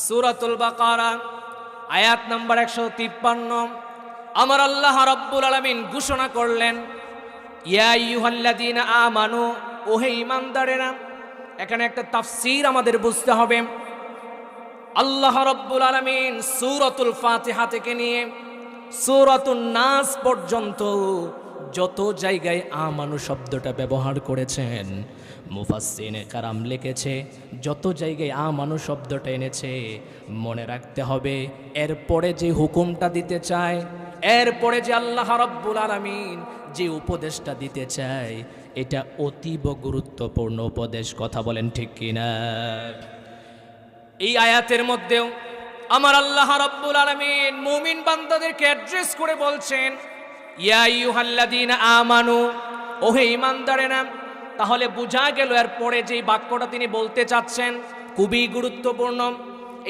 সূরাতুল বাকারা আয়াত নম্বর 153। আমার আল্লাহ রাব্বুল আলামিন ঘোষণা করলেন, ইয়া আইয়ুহাল্লাযীনা আমানু, ওহে ঈমানদারেরা। এখানে একটা তাফসীর আমাদের বুঝতে হবে। আল্লাহ রাব্বুল আলামিন সূরাতুল ফাতিহা থেকে নিয়ে সূরাতুন নাস পর্যন্ত যত জায়গায় আমানু শব্দটা ব্যবহার করেছেন, মুফাসসিরিনে কেরাম লিখেছে যত জায়গায় আমানু শব্দটা এনেছে, মনে রাখতে হবে এরপরে যে হুকুমটা দিতে চায়, এরপরে যে আল্লাহ রাব্বুল আলামিন যে উপদেশটা দিতে চায়, এটা অতীব গুরুত্বপূর্ণ উপদেশ। কথা বলেন ঠিক কিনা? এই আয়াতের মধ্যেও আমার আল্লাহ রাব্বুল আলামিন মুমিন বান্দাদেরকে অ্যাড্রেস করে বলছেন, ইয়া আইয়ুহাল্লাযীনা আমানু, ওহে ঈমানদারেরা। তাহলে বোঝা গেল এর পরে যে বাক্যটা তিনি বলতে চাচ্ছেন খুবই গুরুত্বপূর্ণ।